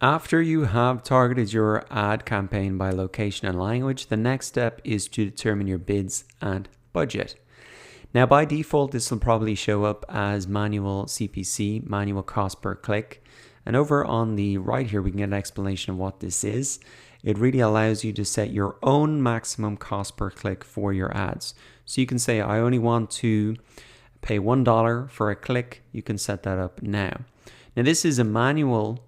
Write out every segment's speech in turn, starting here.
After you have targeted your ad campaign by location and language, the next step is to determine your bids and budget. Now, by default, this will probably show up as manual CPC, manual cost per click. And over on the right here, we can get an explanation of what this is. It really allows you to set your own maximum cost per click for your ads. So you can say, I only want to pay $1 for a click. You can set that up now. Now, this is a manual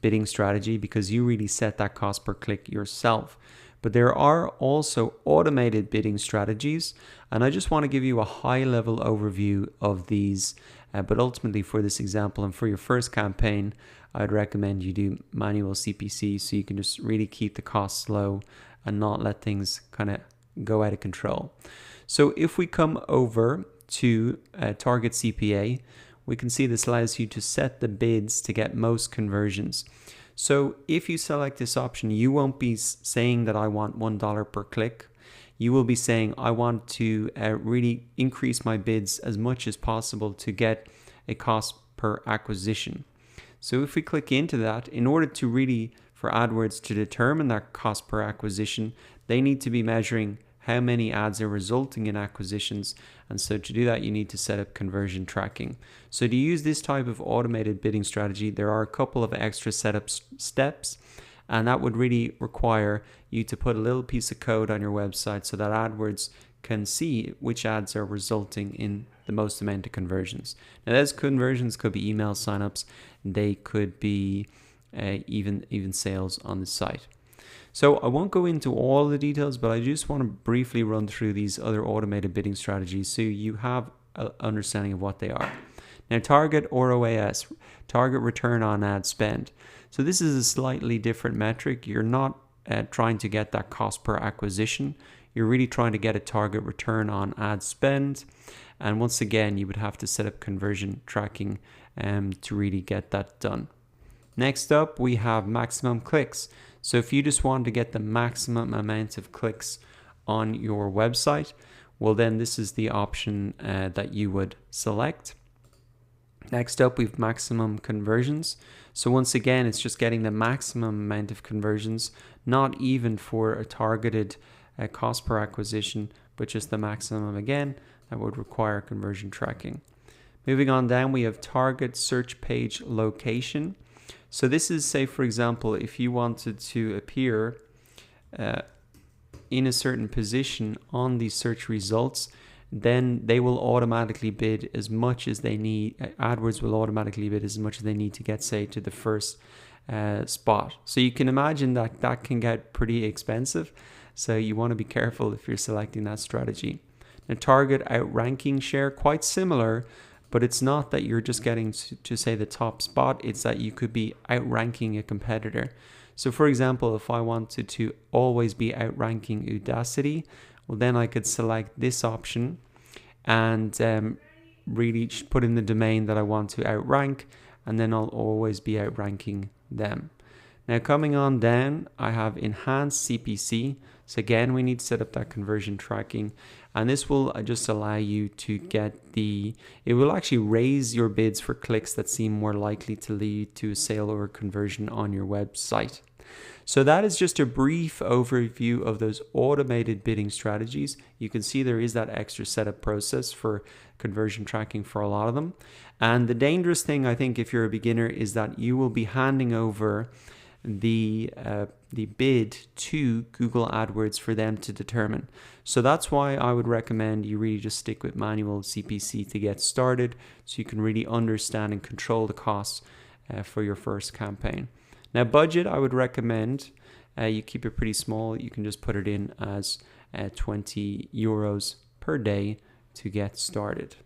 bidding strategy because you really set that cost per click yourself. But there are also automated bidding strategies, and I just want to give you a high level overview of these. But ultimately, for this example and for your first campaign, I'd recommend you do manual CPC so you can just really keep the costs low and not let things kind of go out of control. So if we come over to target CPA, we can see this allows you to set the bids to get most conversions. So if you select this option, you won't be saying that I want $1 per click. You will be saying I want to really increase my bids as much as possible to get a cost per acquisition. So if we click into that, in order to really, for AdWords to determine that cost per acquisition, they need to be measuring how many ads are resulting in acquisitions. And so to do that, you need to set up conversion tracking. So to use this type of automated bidding strategy, there are a couple of extra setup steps, and that would really require you to put a little piece of code on your website so that AdWords can see which ads are resulting in the most amount of conversions. Now, those conversions could be email signups, they could be even sales on the site. So I won't go into all the details, but I just want to briefly run through these other automated bidding strategies so you have an understanding of what they are. Now, target ROAS, target return on ad spend. So this is a slightly different metric. You're not trying to get that cost per acquisition. You're really trying to get a target return on ad spend. And once again, you would have to set up conversion tracking to really get that done. Next up, we have maximum clicks. So if you just want to get the maximum amount of clicks on your website, well then this is the option that you would select. Next up, we have maximum conversions. So once again, it's just getting the maximum amount of conversions, not even for a targeted cost per acquisition, but just the maximum again. That would require conversion tracking. Moving on down, we have target search page location. So this is, say, for example, if you wanted to appear in a certain position on the search results, then they will automatically bid as much as they need. AdWords will automatically bid as much as they need to get, say, to the first spot. So you can imagine that that can get pretty expensive. So you want to be careful if you're selecting that strategy. Now, target outranking share, quite similar, but it's not that you're just getting to say the top spot, it's that you could be outranking a competitor. So for example, if I wanted to always be outranking Udacity, well then I could select this option and really put in the domain that I want to outrank, and then I'll always be outranking them. Now coming on down, I have enhanced CPC. So again, we need to set up that conversion tracking, and this will just allow you to get it will actually raise your bids for clicks that seem more likely to lead to a sale or a conversion on your website. So that is just a brief overview of those automated bidding strategies. You can see there is that extra setup process for conversion tracking for a lot of them. And the dangerous thing, I think, if you're a beginner, is that you will be handing over the bid to Google AdWords for them to determine. So that's why I would recommend you really just stick with manual CPC to get started, so you can really understand and control the costs for your first campaign. Now, budget, I would recommend you keep it pretty small. You can just put it in as €20 per day to get started.